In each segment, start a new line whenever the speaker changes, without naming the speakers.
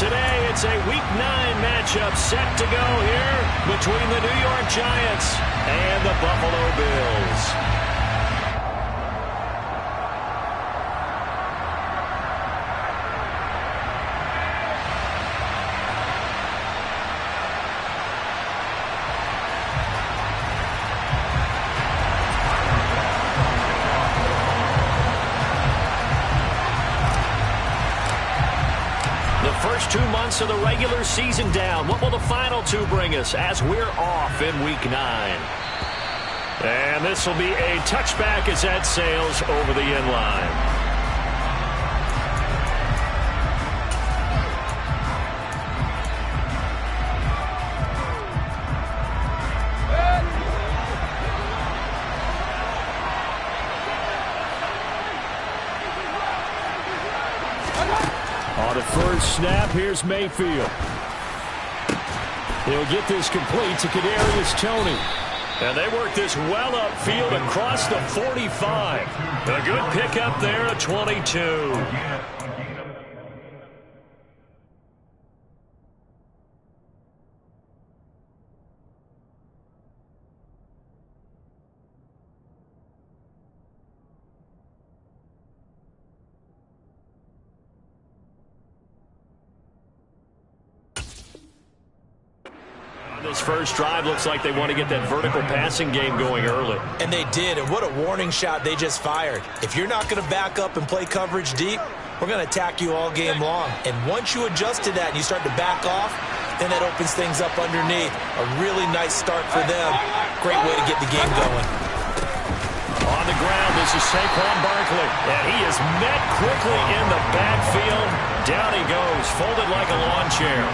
Today, it's a Week 9 matchup set to go here between the New York Giants and the Buffalo Bills. First 2 months of the regular season down. What will the final 2 bring us as we're off in Week 9? And this will be a touchback as that sails over the end line. On the first snap, here's Mayfield. He'll get this complete to Kadarius Toney. And they work this well upfield across the 45. A good pickup there at 22. This first drive looks like they want to get that vertical passing game going early.
And they did, and what a warning shot they just fired. If you're not going to back up and play coverage deep, we're going to attack you all game long. And once you adjust to that and you start to back off, then that opens things up underneath. A really nice start for them. Great way to get the game going.
On the ground, this is Saquon Barkley. And he is met quickly in the backfield. Down he goes, folded like a lawn chair.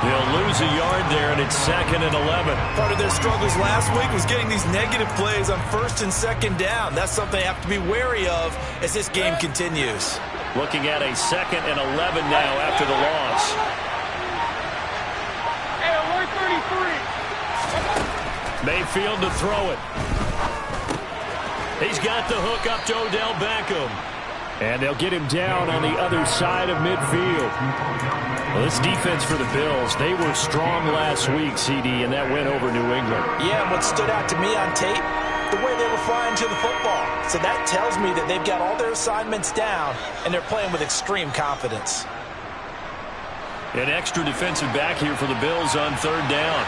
They'll lose a yard there, and it's 2nd and 11.
Part of their struggles last week was getting these negative plays on 1st and 2nd down. That's something they have to be wary of as this game continues.
Looking at a 2nd and 11 now after the loss. Mayfield to throw it. He's got the hook up to Odell Beckham. And they'll get him down on the other side of midfield. Well, this defense for the Bills, they were strong last week, CD, and that went over New England.
Yeah, and what stood out to me on tape, the way they were flying to the football. So that tells me that they've got all their assignments down, and they're playing with extreme confidence.
An extra defensive back here for the Bills on 3rd down.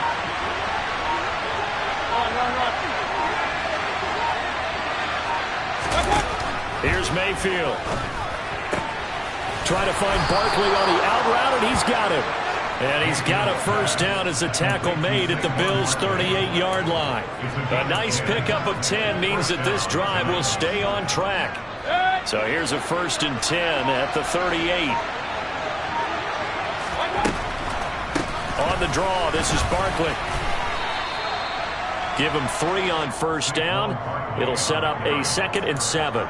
Here's Mayfield. Trying to find Barkley on the out route, and he's got him. And he's got a first down as a tackle made at the Bills' 38-yard line. A nice pickup of 10 means that this drive will stay on track. So here's a 1st and 10 at the 38. On the draw, this is Barkley. Give him 3 on 1st down. It'll set up a 2nd and 7.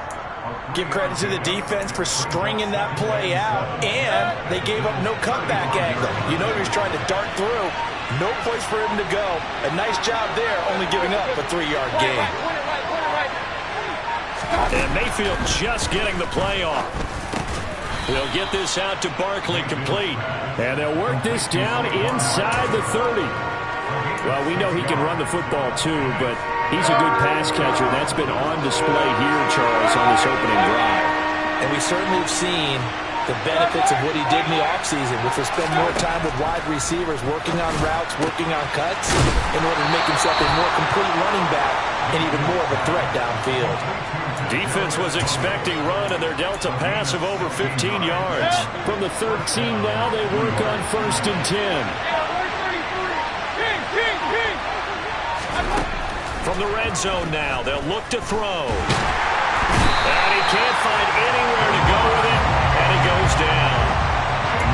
Give credit to the defense for stringing that play out, and they gave up no cutback angle. You know he was trying to dart through. No place for him to go. A nice job there, only giving up a 3-yard gain.
And Mayfield just getting the play off. He'll get this out to Barkley complete. And they'll work this down inside the 30. Well, we know he can run the football too, but he's a good pass catcher. That's been on display here, Charles, on this opening drive.
And we certainly have seen the benefits of what he did in the offseason, which was spend more time with wide receivers, working on routes, working on cuts, in order to make himself a more complete running back and even more of a threat downfield.
Defense was expecting run, and they're dealt a pass of over 15 yards.
From the 13 now, they work on 1st and 10.
From the red zone now, they'll look to throw. And he can't find anywhere to go with it, and he goes down.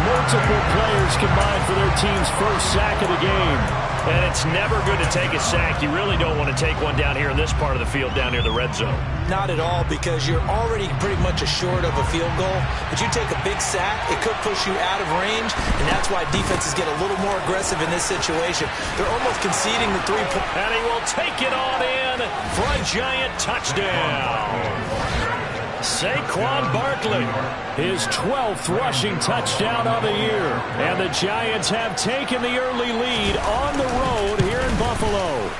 Multiple players combined for their team's first sack of the game.
And it's never good to take a sack. You really don't want to take one down here in this part of the field, down near the red zone.
Not at all, because you're already pretty much assured of a field goal. But you take a big sack, it could push you out of range, and that's why defenses get a little more aggressive in this situation. They're almost conceding the 3-point.
And he will take it on in for a giant touchdown. Saquon Barkley,
his 12th rushing touchdown of the year. And the Giants have taken the early lead on the road here in Buffalo.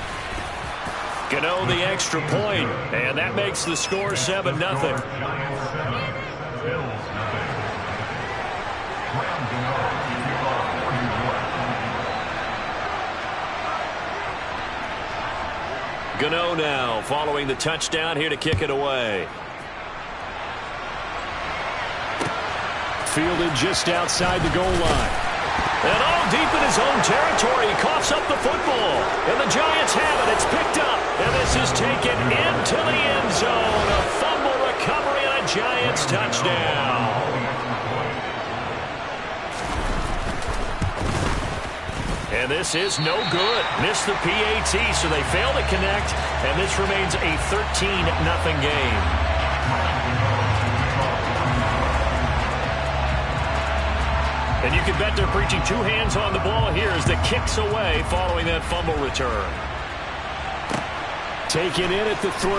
Gano the extra point, and that makes the score 7-0. Gano now following the touchdown here to kick it away.
Fielded just outside the goal line.
And all deep in his own territory, he coughs up the football. And the Giants have it. It's picked up. And this is taken into the end zone. A fumble recovery and a Giants touchdown. And this is no good. Missed the PAT, so they fail to connect. And this remains a 13-0 game. And you can bet they're preaching two hands on the ball here as the kick's away following that fumble return.
Taken in at the 3.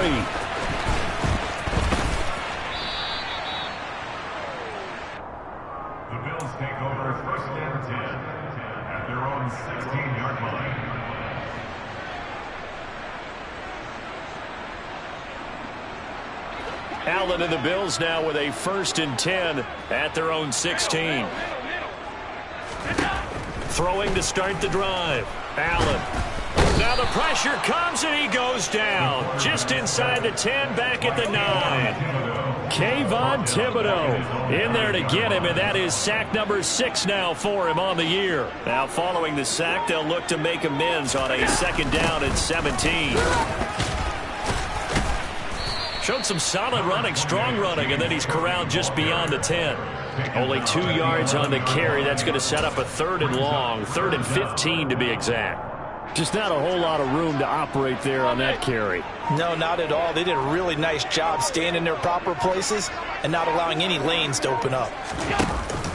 The Bills take over 1st and 10 at their own 16-yard line.
Allen and the Bills now with a 1st and 10 at their own 16. Throwing to start the drive. Allen. Now the pressure comes and he goes down. Just inside the 10, back at the 9.
Kayvon Thibodeau in there to get him, and that is sack number 6 now for him on the year.
Now following the sack, they'll look to make amends on a 2nd down and 17. Showed some solid running, strong running, and then he's corralled just beyond the 10. Only 2 yards on the carry. That's going to set up a 3rd and long, 3rd and 15 to be exact.
Just not a whole lot of room to operate there on that carry.
No, not at all. They did a really nice job staying in their proper places and not allowing any lanes to open up.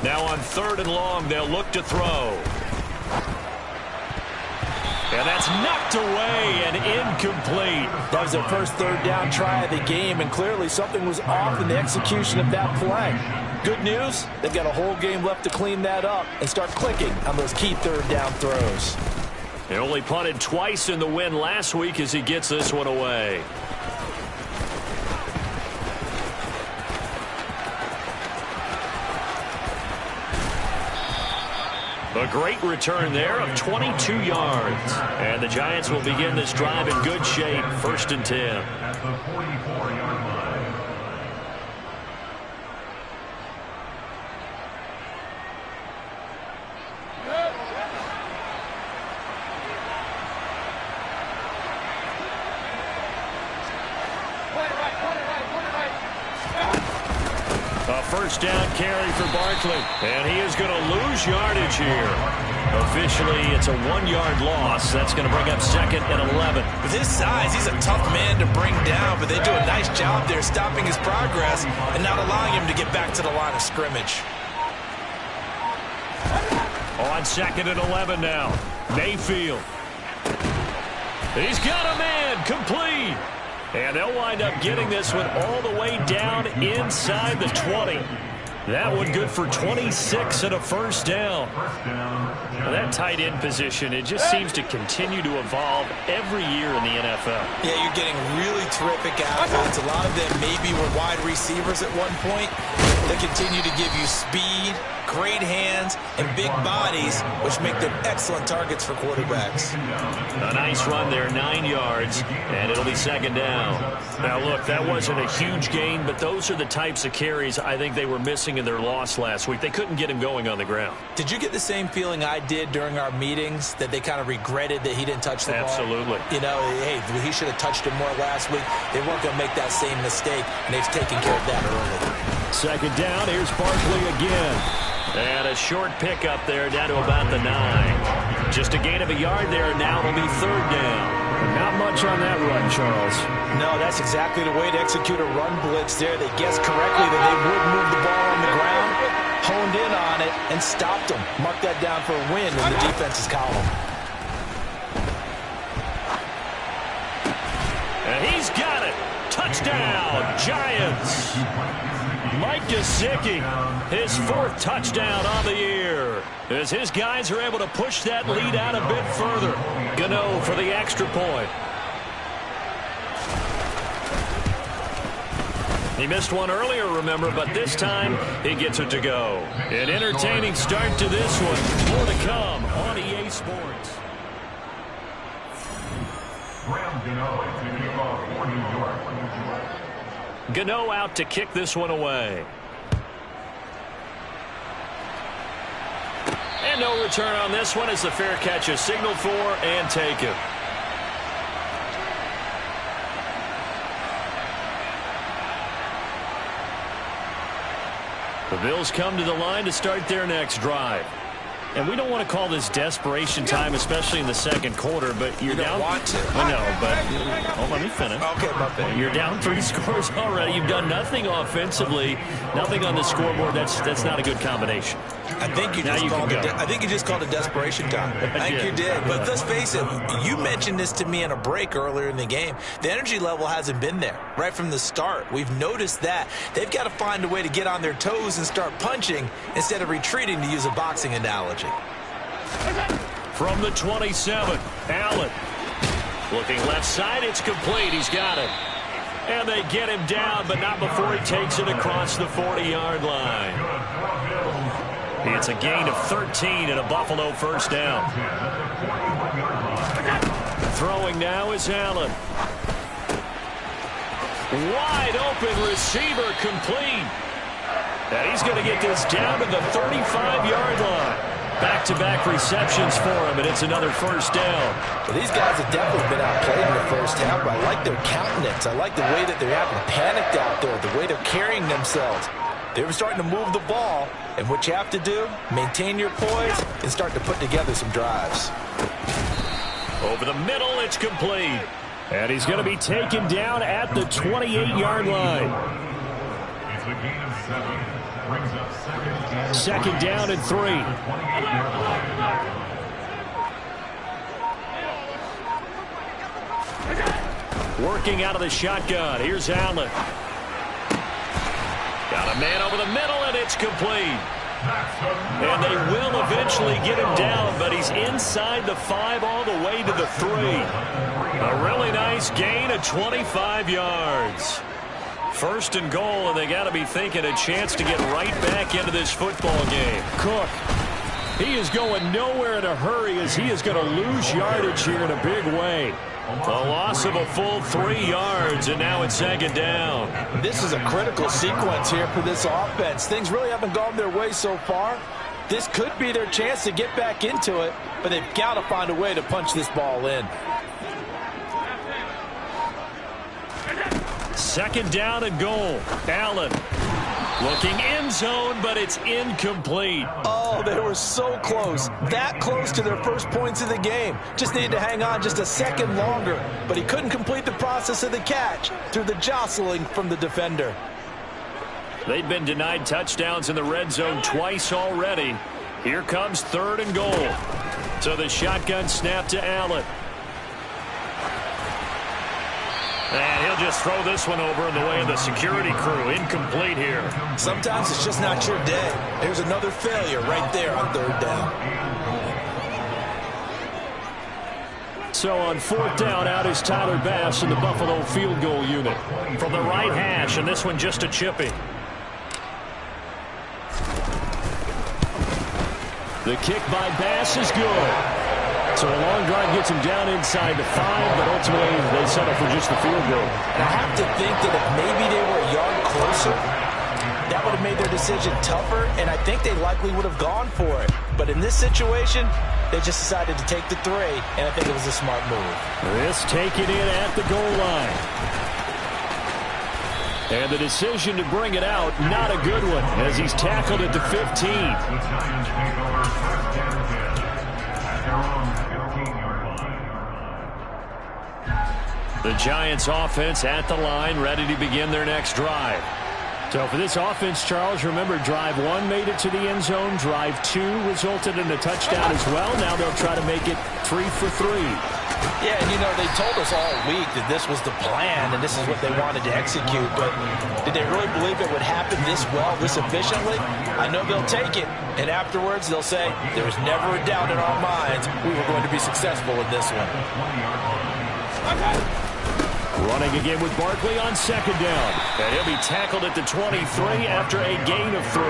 Now on 3rd and long, they'll look to throw. And that's knocked away and incomplete.
That was their first 3rd down try of the game, and clearly something was off in the execution of that play. Good news, they've got a whole game left to clean that up and start clicking on those key 3rd down throws.
They only punted twice in the win last week as he gets this one away. A great return there of 22 yards. And the Giants will begin this drive in good shape. 1st and 10.
At the 44-yard line.
A 1st down carry for Barkley. And he is going to lose yardage here. Officially, it's a 1-yard loss. That's going to bring up 2nd and 11.
With his size, he's a tough man to bring down, but they do a nice job there stopping his progress and not allowing him to get back to the line of scrimmage.
On 2nd and 11 now. Mayfield. He's got a man complete. And they'll wind up getting this one all the way down inside the 20. That one good for 26 and a 1st down. Well, that tight end position, it just seems to continue to evolve every year in the NFL.
Yeah, you're getting really terrific athletes. A lot of them maybe were wide receivers at one point. They continue to give you speed, great hands, and big bodies, which make them excellent targets for quarterbacks.
A nice run there, 9 yards, and it'll be 2nd down. Now, look, that wasn't a huge gain, but those are the types of carries I think they were missing in their loss last week. They couldn't get him going on the ground.
Did you get the same feeling I did during our meetings, that they kind of regretted that he didn't touch the ball?
Absolutely.
You know, hey, he should have touched it more last week. They weren't going to make that same mistake, and they've taken care of that early.
2nd down, here's Barkley again.
And a short pickup there down to about the 9. Just a gain of a yard there. Now it'll be 3rd down.
Not much on that run, Charles.
No, that's exactly the way to execute a run blitz there. They guessed correctly that they would move the ball on the ground, honed in on it, and stopped them. Mark that down for a win in the defense's column.
And he's got it. Touchdown, Giants. Mike Gesicki, his 4th touchdown on the year.
as his guys are able to push that lead out a bit further. Gano for the extra point. He missed one earlier, remember, but this time he gets it to go. An entertaining start to this one. More to come on EA Sports. Gano out to kick this one away. And no return on this one as the fair catch is signaled for and taken. The Bills come to the line to start their next drive. And we don't want to call this desperation time, especially in the second quarter, but you're down.
Want to.
I know, but let me finish.
Okay, my bad.
You're down 3 scores already. You've done nothing offensively, nothing on the scoreboard. That's not a good combination.
I think you just called it desperation time. I think you did. But let's face it, you mentioned this to me in a break earlier in the game. The energy level hasn't been there right from the start. We've noticed that. They've got to find a way to get on their toes and start punching instead of retreating, to use a boxing analogy.
From the 27, Allen. Looking left side, it's complete. He's got it. And they get him down, but not before he takes it across the 40-yard line. It's a gain of 13 and a Buffalo first down. Throwing now is Allen. Wide open receiver complete. And he's going to get this down to the 35-yard line. Back-to-back receptions for him, and it's another first down.
Well, these guys have definitely been outplayed in the first half, but I like their countenance. I like the way that they're having panicked out there, the way they're carrying themselves. They're starting to move the ball, and what you have to do, maintain your poise and start to put together some drives.
Over the middle, it's complete. And he's going to be taken down at the 28-yard line.
It's a gain of 7. Brings up
second down and 3. Working out of the shotgun. Here's Allen. Got a man over the middle, and it's complete. And they will eventually get him down, but he's inside the 5 all the way to the 3. A really nice gain of 25 yards. First and goal, and they got to be thinking a chance to get right back into this football game. Cook, he is going nowhere in a hurry as he is going to lose yardage here in a big way. A loss of a full 3 yards, and now it's second down.
This is a critical sequence here for this offense. Things really haven't gone their way so far. This could be their chance to get back into it, but they've got to find a way to punch this ball in.
Second down and goal. Allen looking end zone, but it's incomplete.
Oh, they were so close. That close to their first points of the game. Just needed to hang on just a second longer. But he couldn't complete the process of the catch through the jostling from the defender.
They've been denied touchdowns in the red zone twice already. Here comes third and goal. So the shotgun snap to Allen. And he'll just throw this one over in the way of the security crew. Incomplete here.
Sometimes it's just not your day. There's another failure right there on third down.
So on fourth down, out is Tyler Bass in the Buffalo field goal unit. From the right hash, and this one just a chippy. The kick by Bass is good. So a long drive gets him down inside the 5, but ultimately they settle for just the field goal.
And I have to think that if maybe they were a yard closer, that would have made their decision tougher, and I think they likely would have gone for it. But in this situation, they just decided to take the 3, and I think it was a smart move.
This taken in at the goal line. And the decision to bring it out, not a good one, as he's tackled at the 15. The Giants offense at the line, ready to begin their next drive. So for this offense, Charles, remember, drive 1 made it to the end zone. Drive 2 resulted in a touchdown as well. Now they'll try to make it 3 for 3.
Yeah, and you know, they told us all week that this was the plan and this is what they wanted to execute. But did they really believe it would happen this well, this efficiently? I know they'll take it, And afterwards, they'll say, there was never a doubt in our minds we were going to be successful in this one.
Running again with Barkley on second down. And he'll be tackled at the 23 after a gain of 3.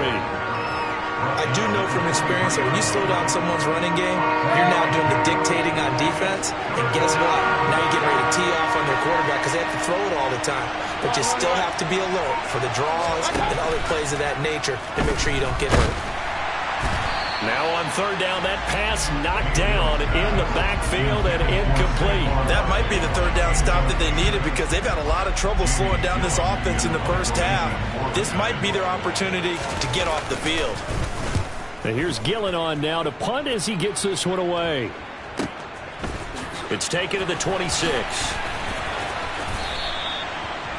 I do know from experience that when you slow down someone's running game, you're now doing the dictating on defense. And guess what? Now you're getting ready to tee off on their quarterback because they have to throw it all the time. But you still have to be alert for the draws and other plays of that nature to make sure you don't get hurt.
Now on third down, that pass knocked down in the backfield and incomplete.
That might be the third down stop that they needed because they've had a lot of trouble slowing down this offense in the first half. This might be their opportunity to get off the field.
And here's Gillen on now to punt as he gets this one away. It's taken to the 26.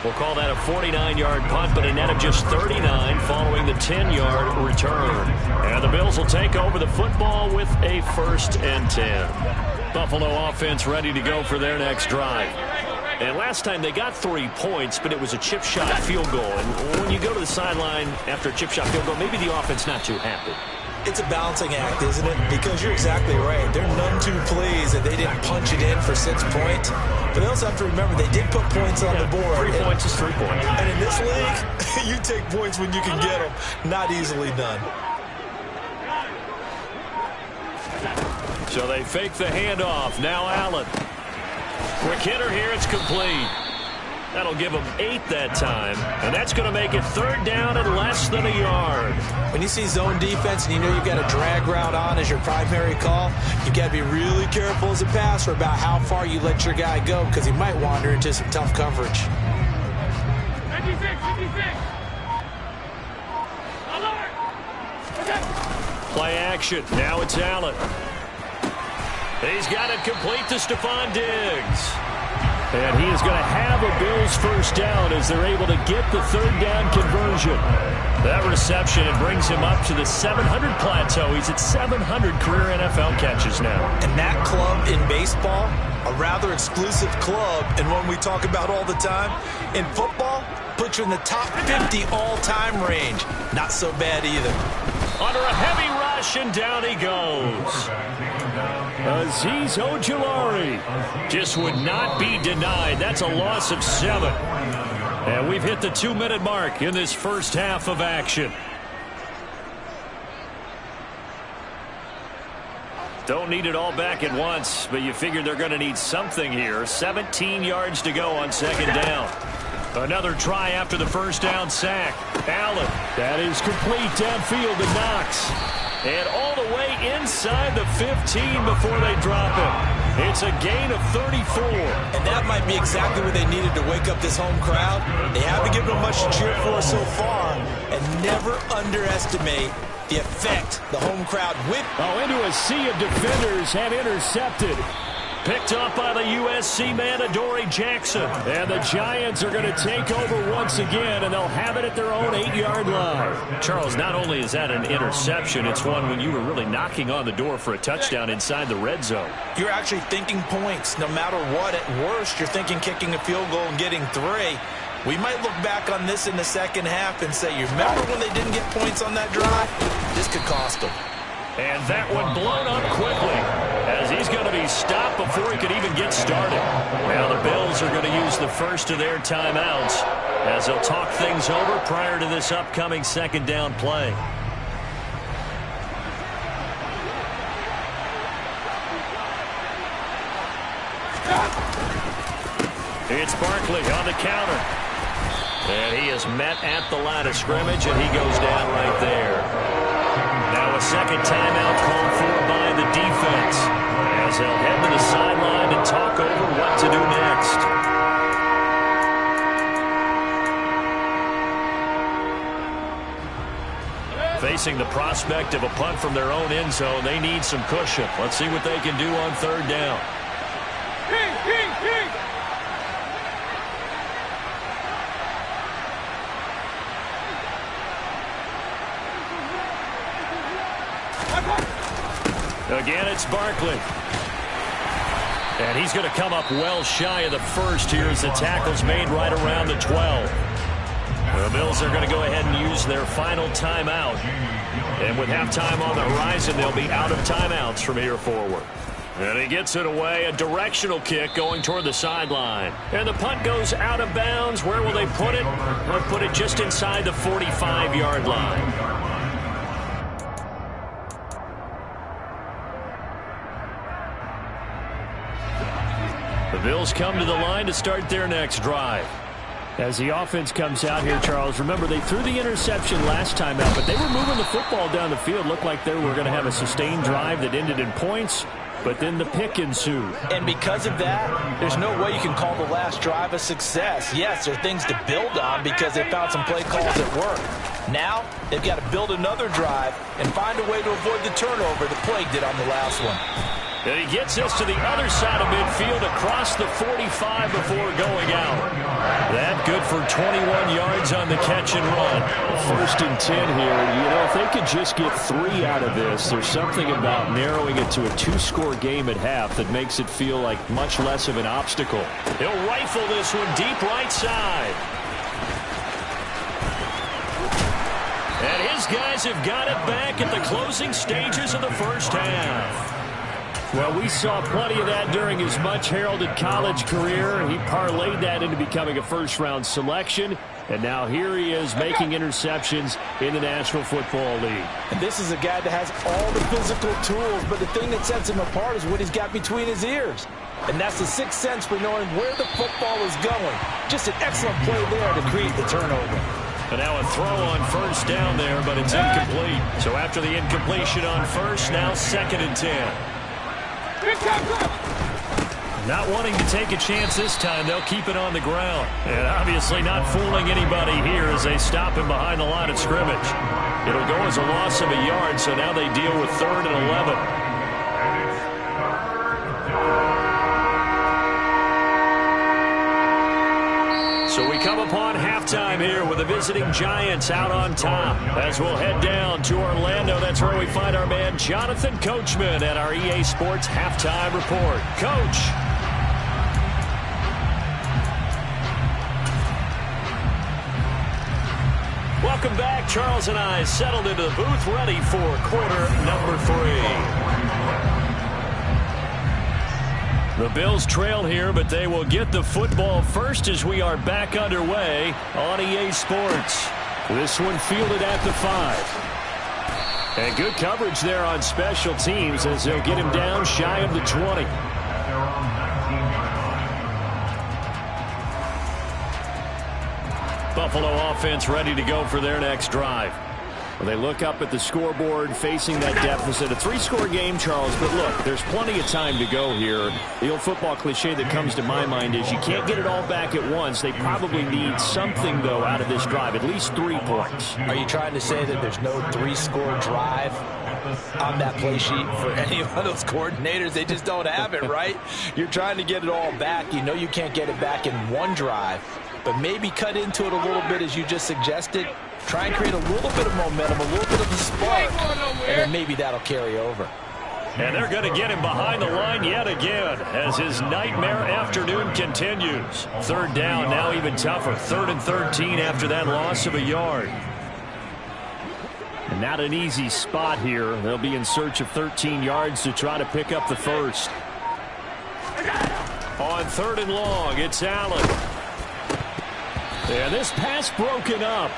We'll call that a 49-yard punt, but a net of just 39 following the 10-yard return. And the Bills will take over the football with a 1st and 10. Buffalo offense ready to go for their next drive. And last time they got 3 points, but it was a chip shot field goal. And when you go to the sideline after a chip shot field goal, maybe the offense not too happy.
It's a balancing act, isn't it? Because you're exactly right. They're none too pleased that they didn't punch it in for 6 points. But they also have to remember they did put points on the board.
3 points is 3 points.
And in this league, you take points when you can get them. Not easily done.
So they fake the handoff. Now Allen. Quick hitter here. It's complete. That'll give them 8 that time. And that's going to make it third down and less than a yard.
When you see zone defense and you know you've got a drag route on as your primary call, you've got to be really careful as a passer about how far you let your guy go because he might wander into some tough coverage.
56, 56.
Play action. Now it's Allen. He's got it complete to Stephon Diggs. And he is going to have a Bills first down as they're able to get the third down conversion. That reception, it brings him up to the 700 plateau. He's at 700 career NFL catches now.
And that club in baseball, a rather exclusive club and one we talk about all the time. In football, puts you in the top 50 all-time range. Not so bad either.
Under a heavy rush, and down he goes. Azeez Ojulari just would not be denied. That's a loss of 7. And we've hit the 2-minute mark in this first half of action. Don't need it all back at once, but you figure they're going to need something here. 17 yards to go on second down. Another try after the first down sack. Allen, that is complete downfield to Knox. And all the way inside the 15 before they drop it. It's a gain of 34.
And that might be exactly what they needed to wake up this home crowd. They haven't given them much to cheer for so far. And never underestimate the effect the home crowd with.
Oh, into a sea of defenders and intercepted. Picked up by the USC man, Adoree Jackson. And the Giants are going to take over once again, and they'll have it at their own 8-yard line. Charles, not only is that an interception, it's one when you were really knocking on the door for a touchdown inside the red zone.
You're actually thinking points. No matter what, at worst, you're thinking kicking a field goal and getting 3. We might look back on this in the second half and say, you remember when they didn't get points on that drive? This could cost them.
And that one blown up quickly as he's going to be stopped before he could even get started. Now the Bills are going to use the first of their timeouts as they'll talk things over prior to this upcoming second down play. It's Barkley on the counter. And he is met at the line of scrimmage, and he goes down right there. Now a second timeout called for by the defense as they'll head to the sideline and talk over what to do next. Facing the prospect of a punt from their own end zone, they need some cushion. Let's see what they can do on third down. Again, it's Barkley. And he's going to come up well shy of the first here as the tackle's made right around the 12. The Bills are going to go ahead and use their final timeout. And with halftime on the horizon, they'll be out of timeouts from here forward. And he gets it away, a directional kick going toward the sideline. And the punt goes out of bounds. Where will they put it? They'll put it just inside the 45-yard line. The Bills come to the line to start their next drive. As the offense comes out here, Charles, remember they threw the interception last time out, but they were moving the football down the field. Looked like they were going to have a sustained drive that ended in points, but then the pick ensued.
And because of that, there's no way you can call the last drive a success. Yes, there are things to build on because they found some play calls that work. Now, they've got to build another drive and find a way to avoid the turnover that plagued it on the last one.
And he gets us to the other side of midfield across the 45 before going out. That good for 21 yards on the catch and run. 1st and 10 here. You know, if they could just get 3 out of this, there's something about narrowing it to a 2-score game at half that makes it feel like much less of an obstacle. He'll rifle this one deep right side. And his guys have got it back at the closing stages of the first half. Well, we saw plenty of that during his much-heralded college career. He parlayed that into becoming a first-round selection, and now here he is making interceptions in the National Football League.
And this is a guy that has all the physical tools, but the thing that sets him apart is what he's got between his ears. And that's the sixth sense for knowing where the football is going. Just an excellent play there to create the turnover.
And now a throw on first down there, but it's incomplete. So after the incompletion on first, now 2nd and 10. Not wanting to take a chance this time, they'll keep it on the ground. And obviously not fooling anybody here as they stop him behind the line of scrimmage. It'll go as a loss of a yard, so now they deal with 3rd and 11. So we come upon halftime here with the visiting Giants out on top. As we'll head down to Orlando, that's where we find our man Jonathan Coachman at our EA Sports Halftime Report. Coach. Welcome back. Charles and I settled into the booth ready for quarter number 3. The Bills trail here, but they will get the football first as we are back underway on EA Sports. This one fielded at the 5. And good coverage there on special teams as they'll get him down shy of the 20. Buffalo offense ready to go for their next drive. Well, they look up at the scoreboard facing that deficit. A 3-score game, Charles, but look, there's plenty of time to go here. The old football cliche that comes to my mind is you can't get it all back at once. They probably need something, though, out of this drive, at least 3 points.
Are you trying to say that there's no 3-score drive on that play sheet for any of those coordinators? They just don't have it, right? You're trying to get it all back. You know you can't get it back in one drive, but maybe cut into it a little bit as you just suggested. Try and create a little bit of momentum, a little bit of a spark, and then maybe that'll carry over.
And they're going to get him behind the line yet again as his nightmare afternoon continues. 3rd down, now even tougher. 3rd and 13 after that loss of a yard. And not an easy spot here. They'll be in search of 13 yards to try to pick up the first. On 3rd and long, it's Allen. And this pass broken up.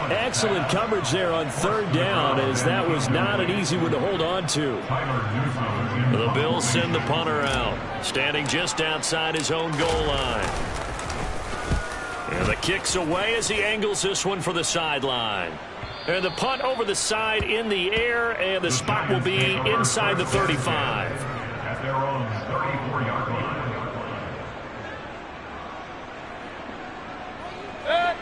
Excellent coverage there on 3rd down, as that was not an easy one to hold on to. The Bills send the punter out, standing just outside his own goal line. And the kick's away as he angles this one for the sideline. And the punt over the side in the air, and the spot will be inside the 35.
At their own 34-yard line.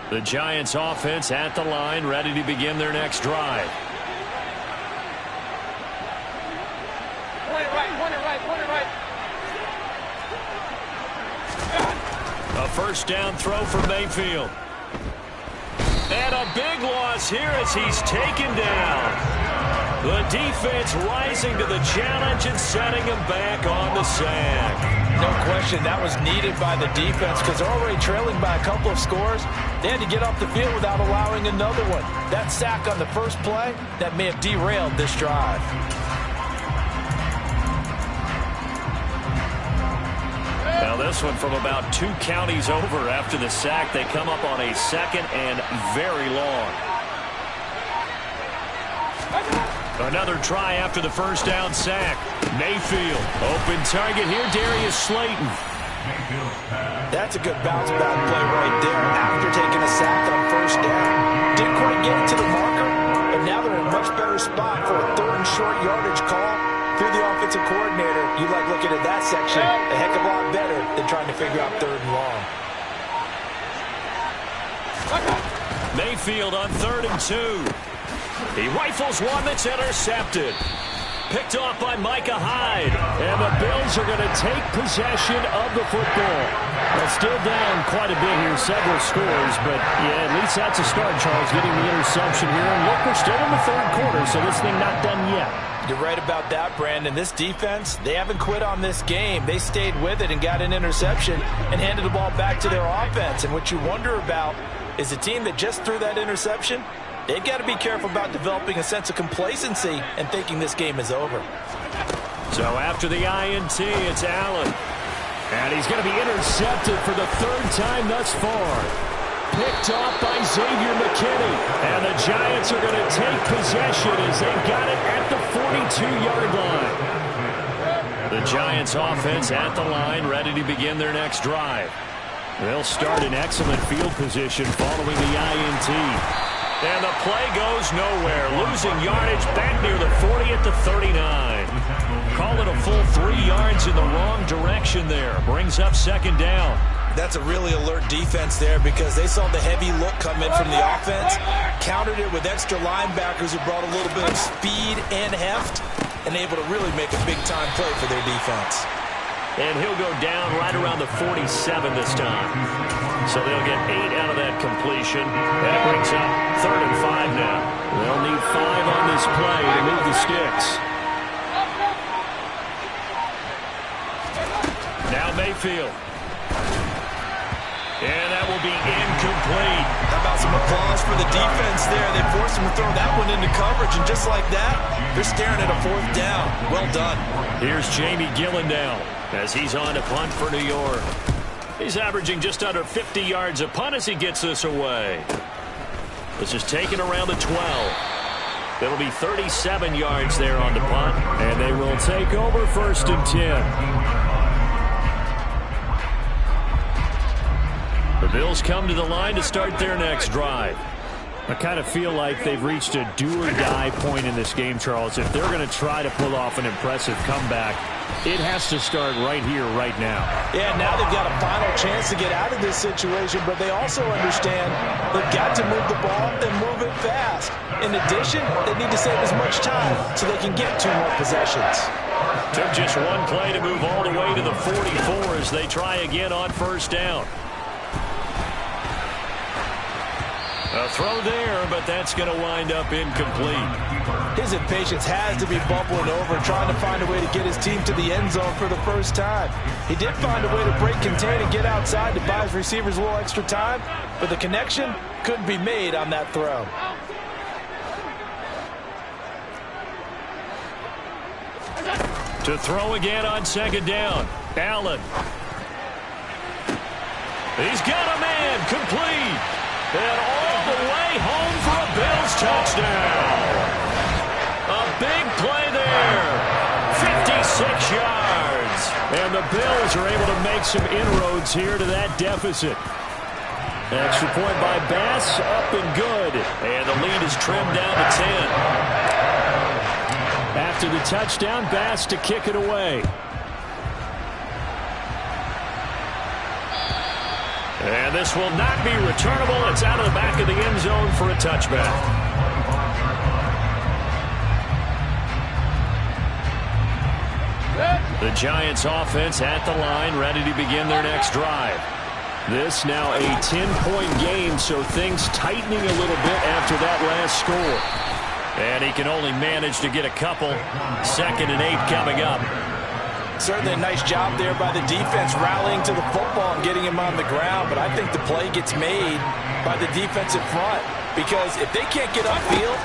The Giants offense at the line, ready to begin their next drive. A first down throw for Mayfield. And a big loss here as he's taken down.
The defense rising to the challenge and setting him back on the sack.
No question, that was needed by the defense because they're already trailing by a couple of scores. They had to get off the field without allowing another one. That sack on the first play, that may have derailed this drive.
Now this one from about 2 counties over after the sack. They come up on a 2nd and very long. Another try after the first down sack. Mayfield, open target here, Darius Slayton.
That's a good bounce back play right there after taking a sack on first down. Didn't quite get it to the marker, but now they're in a much better spot for a 3rd and short yardage call. Through the offensive coordinator, you like looking at that section a heck of a lot better than trying to figure out 3rd and long.
Mayfield on 3rd and 2. He rifles one that's intercepted. Picked off by Micah Hyde.
And the Bills are going to take possession of the football. Well, still down quite a bit here, several scores, but yeah, at least that's a start, Charles, getting the interception here. And look, we're still in the 3rd quarter, so this thing not done yet.
You're right about that, Brandon. This defense, they haven't quit on this game. They stayed with it and got an interception and handed the ball back to their offense. And what you wonder about is a team that just threw that interception, they've got to be careful about developing a sense of complacency and thinking this game is over.
So after the INT, it's Allen. And he's going to be intercepted for the 3rd time thus far. Picked off by Xavier McKinney. And the Giants are going to take possession as they've got it at the 42-yard line.
The Giants offense at the line, ready to begin their next drive.
They'll start in excellent field position following the INT.
And the play goes nowhere. Losing yardage back near the 40 at the 39. Call it a full 3 yards in the wrong direction there. Brings up 2nd down.
That's a really alert defense there because they saw the heavy look come in from the offense, countered it with extra linebackers who brought a little bit of speed and heft, and able to really make a big-time play for their defense.
And he'll go down right around the 47 this time. So they'll get 8 out of that completion. That brings up 3rd and 5 now.
They'll need 5 on this play to move the sticks.
Now Mayfield. And that will be incomplete.
How about some applause for the defense there? They forced him to throw that one into coverage, and just like that, they're staring at a 4th down. Well done.
Here's Jamie Gillen now as he's on to punt for New York. He's averaging just under 50 yards a punt as he gets this away. This is taken around the 12. It'll be 37 yards there on the punt.
And they will take over 1st and 10.
The Bills come to the line to start their next drive.
I kind of feel like they've reached a do-or-die point in this game, Charles. If they're going to try to pull off an impressive comeback, it has to start right here, right now.
Yeah, now they've got a final chance to get out of this situation, but they also understand they've got to move the ball and move it fast. In addition, they need to save as much time so they can get 2 more possessions.
Took just 1 play to move all the way to the 44 as they try again on 1st down. A throw there, but that's going to wind up incomplete.
His impatience has to be bubbling over, trying to find a way to get his team to the end zone for the first time. He did find a way to break contain and get outside to buy his receivers a little extra time, but the connection couldn't be made on that throw.
To throw again on 2nd down. Allen. He's got a man, complete. And all the way home for a Bills touchdown. A big play there. 56 yards.
And the Bills are able to make some inroads here to that deficit. Extra point by Bass, up and good.
And the lead is trimmed down to 10.
After the touchdown, Bass to kick it away.
And this will not be returnable. It's out of the back of the end zone for a touchback. The Giants offense at the line, ready to begin their next drive.
This now a 10-point game, so things tightening a little bit after that last score. And he can only manage to get a couple. 2nd and 8 coming up.
Certainly a nice job there by the defense rallying to the football and getting him on the ground. But I think the play gets made by the defensive front. Because if they can't get upfield,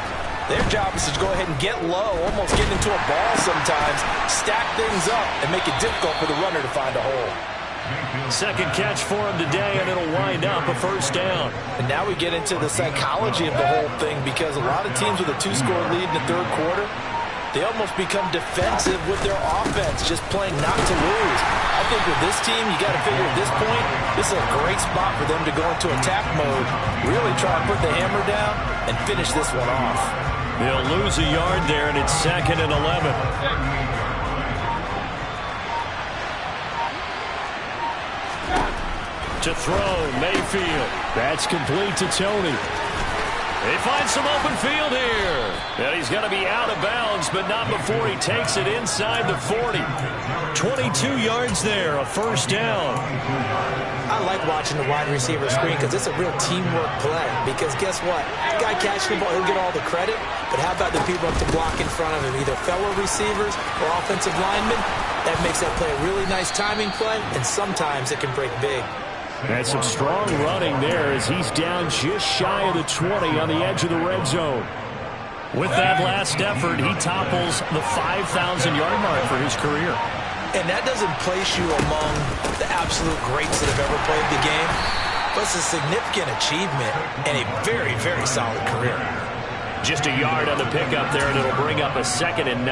their job is to go ahead and get low, almost get into a ball sometimes, stack things up, and make it difficult for the runner to find a hole.
2nd catch for him today, and it'll wind up a 1st down.
And now we get into the psychology of the whole thing, because a lot of teams with a 2-score lead in the 3rd quarter, they almost become defensive with their offense, just playing not to lose. I think with this team, you got to figure at this point, this is a great spot for them to go into attack mode, really try and put the hammer down and finish this one off.
They'll lose a yard there, and it's 2nd and 11. To throw, Mayfield. That's complete to Tony. They find some open field here. And he's going to be out of bounds, but not before he takes it inside the 40. 22 yards there, a 1st down.
I like watching the wide receiver screen because it's a real teamwork play. Because guess what? The guy catching the ball, he'll get all the credit. But how about the people up to block in front of him, either fellow receivers or offensive linemen? That makes that play a really nice timing play, and sometimes it can break big.
That's some strong running there as he's down just shy of the 20 on the edge of the red zone. With that last effort, he topples the 5,000-yard mark for his career.
And that doesn't place you among the absolute greats that have ever played the game, but it's a significant achievement and a very, very solid career.
Just a yard on the pickup there, and it'll bring up a 2nd and 9.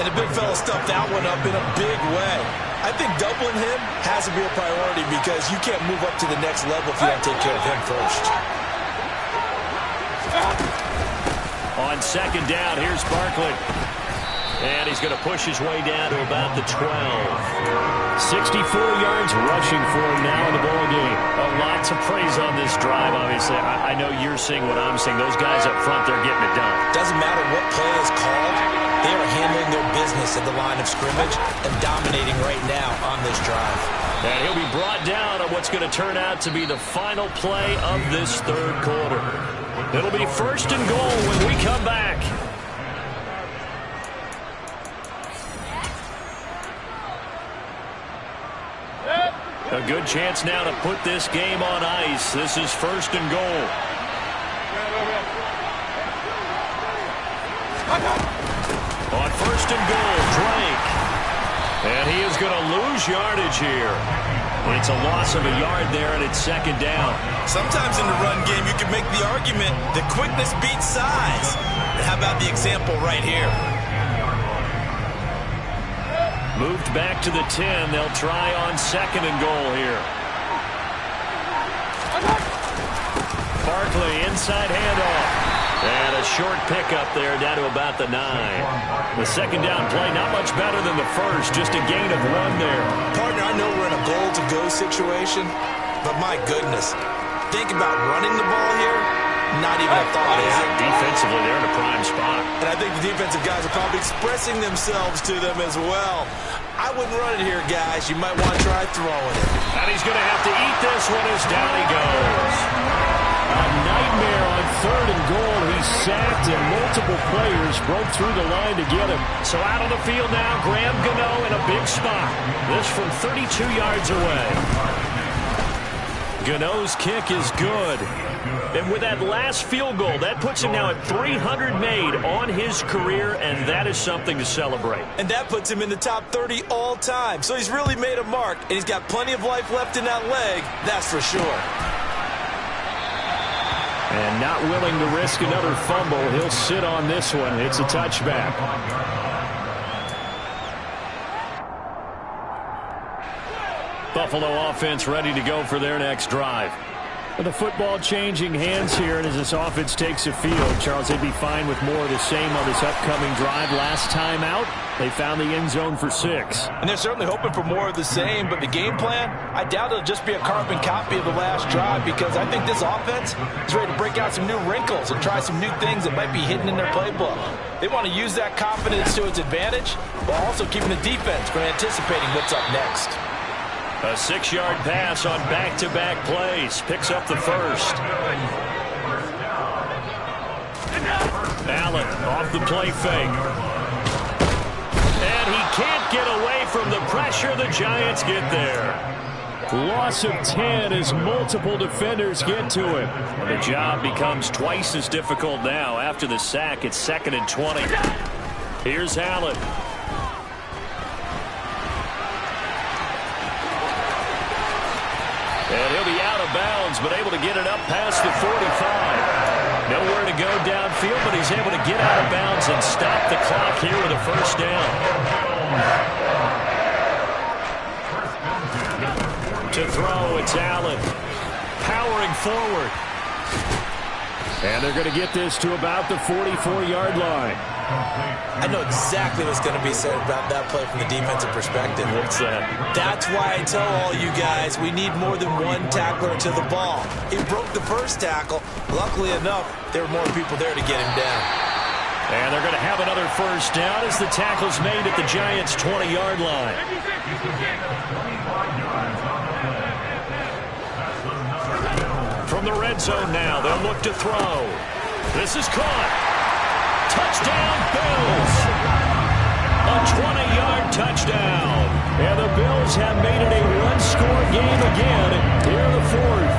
And the big fella stuffed that one up in a big way. I think doubling him has to be a priority because you can't move up to the next level if you don't take care of him first.
On 2nd down, here's Barkley. And he's going to push his way down to about the 12. 64 yards rushing for him now in the ball game. A lot to praise on this drive, obviously. I know you're seeing what I'm seeing. Those guys up front, they're getting it done.
Doesn't matter what play is called. They are handling their business at the line of scrimmage and dominating right now on this drive.
And he'll be brought down on what's going to turn out to be the final play of this 3rd quarter. It'll be 1st and goal when we come back. A good chance now to put this game on ice. This is 1st and goal. On 1st and goal, Drake. And he is going to lose yardage here. It's a loss of a yard there, and it's 2nd down.
Sometimes in the run game, you can make the argument that quickness beats size. And how about the example right here?
Moved back to the 10. They'll try on 2nd and goal here. Barkley, inside handoff. And a short pickup there down to about the 9. The 2nd down play, not much better than the first. Just a gain of 1 there.
Partner, I know we're in a goal-to-go situation, but my goodness. Think about running the ball here. Not even a thought, is it?
Defensively, they're in a prime spot.
And I think the defensive guys are probably expressing themselves to them as well. I wouldn't run it here, guys. You might want to try throwing it.
And he's going to have to eat this one as down he goes. A nightmare on 3rd and goal. He sacked, and multiple players broke through the line to get him. So out on the field now, Graham Gano in a big spot. This from 32 yards away. Gano's kick is good. And with that last field goal, that puts him now at 300 made on his career, and that is something to celebrate.
And that puts him in the top 30 all time. So he's really made a mark, and he's got plenty of life left in that leg, that's for sure.
And not willing to risk another fumble, he'll sit on this one. It's a touchback. Buffalo offense ready to go for their next drive. With the football changing hands here, and as this offense takes a field, Charles, they'd be fine with more of the same on this upcoming drive. Last time out, they found the end zone for 6.
And they're certainly hoping for more of the same, but the game plan, I doubt it'll just be a carbon copy of the last drive, because I think this offense is ready to break out some new wrinkles and try some new things that might be hidden in their playbook. They want to use that confidence to its advantage, while also keeping the defense from anticipating what's up next.
A 6-yard pass on back-to-back plays. Picks up the first.
Allen off the play fake. And he can't get away from the pressure. The Giants get there.
Loss of 10 as multiple defenders get to him.
And the job becomes twice as difficult now. After the sack, it's 2nd and 20. Here's Allen. And he'll be out of bounds, but able to get it up past the 45. Nowhere to go downfield, but he's able to get out of bounds and stop the clock here with a first down. To throw, it's Allen. Powering forward.
And they're going to get this to about the 44-yard line.
I know exactly what's going to be said about that play from the defensive perspective.
What's that?
That's why I tell all you guys we need more than one tackler to the ball. He broke the first tackle. Luckily enough, there were more people there to get him down.
And they're going to have another first down as the tackle's made at the Giants' 20-yard line. From the red zone now, they'll look to throw. This is caught. Touchdown, Bills. A 20-yard touchdown.
And the Bills have made it a one-score game again here in the fourth.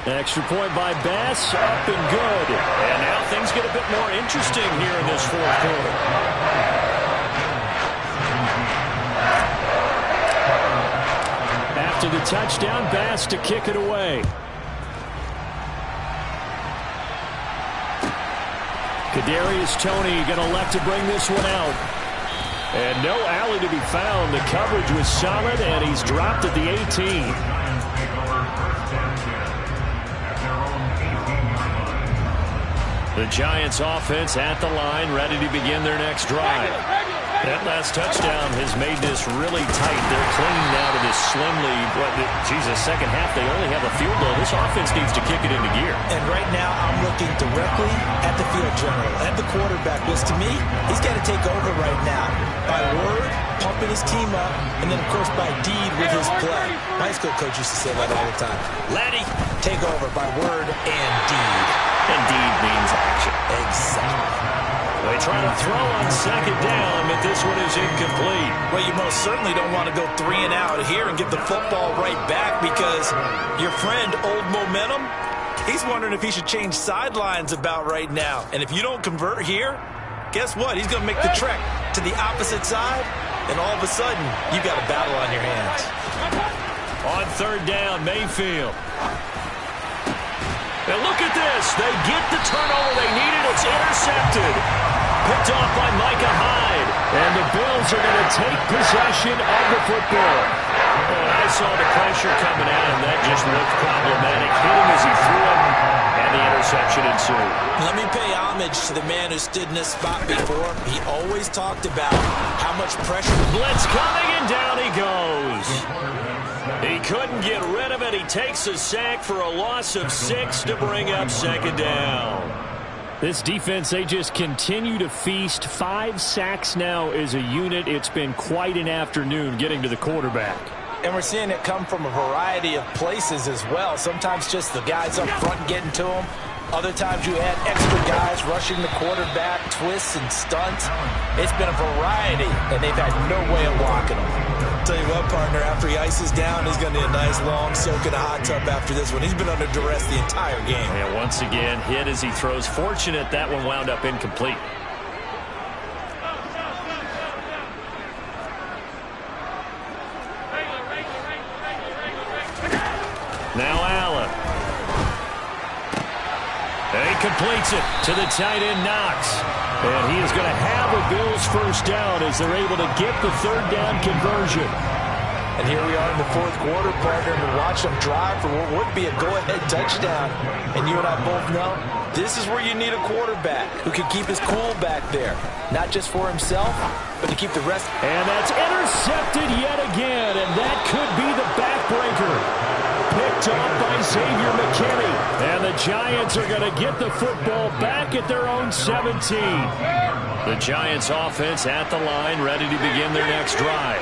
Extra point by Bass, up and good.
And now things get a bit more interesting here in this fourth quarter.
After the touchdown, Bass to kick it away. Kadarius Toney going to elect to bring this one out. And no alley to be found. The coverage was solid, and he's dropped at the 18.
The Giants offense at the line, ready to begin their next drive. That last touchdown has made this really tight. They're clinging now to this slimly, second half they only have a field goal. This offense needs to kick it into gear.
And right now I'm looking directly at the field general, at the quarterback, because to me, he's got to take over right now. By word, pumping his team up, and then of course by deed with his play. My high school coach used to say that all the time. Laddie, take over by word and deed.
And deed means action.
Exactly.
They try to throw on second down, but this one is incomplete.
Well, you most certainly don't want to go 3 and out here and get the football right back, because your friend, Old Momentum, he's wondering if he should change sidelines about right now. And if you don't convert here, guess what? He's going to make the trek to the opposite side, and all of a sudden, you got a battle on your hands.
On third down, Mayfield. And look at this. They get the turnover they needed. It's intercepted. Picked off by Micah Hyde.
And the Bills are going to take possession of the football.
Oh, I saw the pressure coming at him. That just looked problematic. Hit him as he threw it, and the interception ensued.
Let me pay homage to the man who stood in this spot before. He always talked about how much pressure.
Blitz coming, and down he goes. He couldn't get rid of it. He takes a sack for a loss of 6 to bring up second down.
This defense, they just continue to feast. 5 sacks now as a unit. It's been quite an afternoon getting to the quarterback.
And we're seeing it come from a variety of places as well. Sometimes just the guys up front getting to him. Other times you had extra guys rushing the quarterback, twists and stunts. It's been a variety, and they've had no way of blocking him. Tell you what, partner, after he ices down, he's going to need a nice long soak in a hot tub after this one. He's been under duress the entire game.
Yeah, once again, hit as he throws. Fortunate that one wound up incomplete. Now Allen. And he completes it to the tight end, Knox.
And he is going to have a Bills first down as they're able to get the third down conversion.
And here we are in the fourth quarter, partner, and watch them drive for what would be a go-ahead touchdown. And you and I both know this is where you need a quarterback who can keep his cool back there. Not just for himself, but to keep the rest.
And that's intercepted yet again, and that could be the backbreaker. Picked off by Xavier McKinney. And the Giants are going to get the football back at their own 17.
The Giants offense at the line, ready to begin their next drive.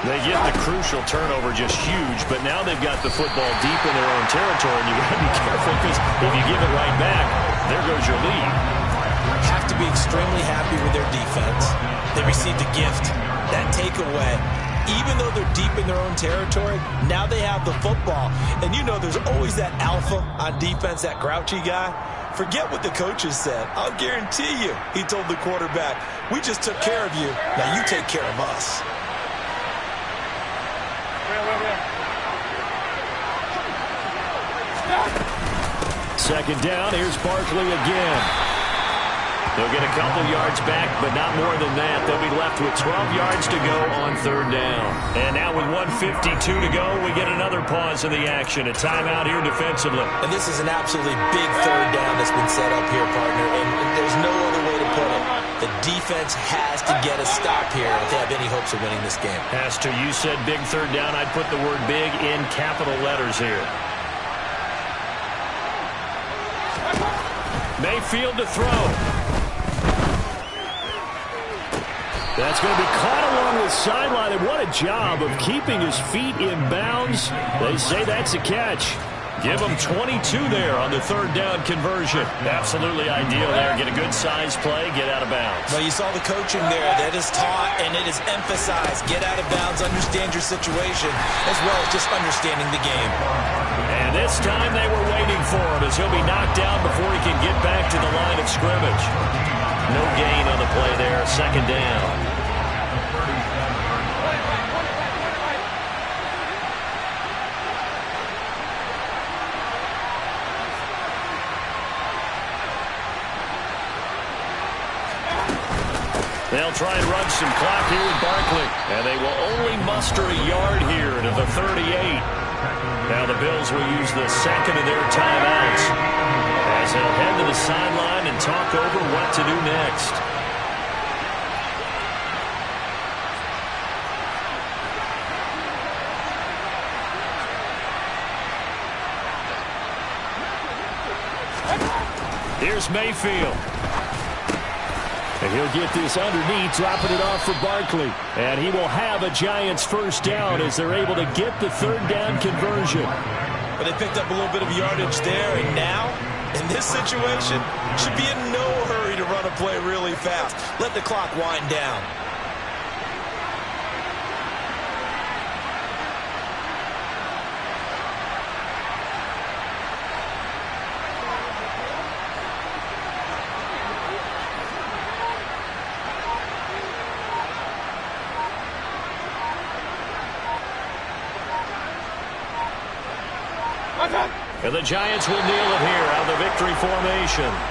They get the crucial turnover, just huge, but now they've got the football deep in their own territory, and you've got to be careful because if you give it right back, there goes your lead.
Have to be extremely happy with their defense. They received a gift, that takeaway. Even though they're deep in their own territory, now they have the football. And you know there's always that alpha on defense, that grouchy guy. Forget what the coaches said. I'll guarantee you, he told the quarterback, we just took care of you. Now you take care of us.
Second down, here's Barkley again. They'll get a couple yards back, but not more than that. They'll be left with 12 yards to go on third down. And now with 1:52 to go, we get another pause in the action. A timeout here defensively.
And this is an absolutely big third down that's been set up here, partner, and there's no other way to put it. The defense has to get a stop here if they have any hopes of winning this game.
Has to. You said big third down. I'd put the word big in capital letters here. Mayfield to throw. That's going to be caught along the sideline, and what a job of keeping his feet in bounds. They say that's a catch. Give him 22 there on the third down conversion. Absolutely ideal there. Get a good size play, get out of bounds.
Well, you saw the coaching there. That is taught and it is emphasized. Get out of bounds, understand your situation, as well as just understanding the game.
And this time they were waiting for him as he'll be knocked down before he can get back to the line of scrimmage. No gain on the play there, second down. They'll try and run some clock here with Barkley. And they will only muster a yard here to the 38. Now the Bills will use the second of their timeouts as they'll head to the sideline and talk over what to do next. Here's Mayfield. And he'll get this underneath, dropping it off for Barkley. And he will have a Giants first down as they're able to get the third down conversion.
But they picked up a little bit of yardage there, and now, in this situation, should be in no hurry to run a play really fast. Let the clock wind down.
And the Giants will kneel it here out of the victory formation.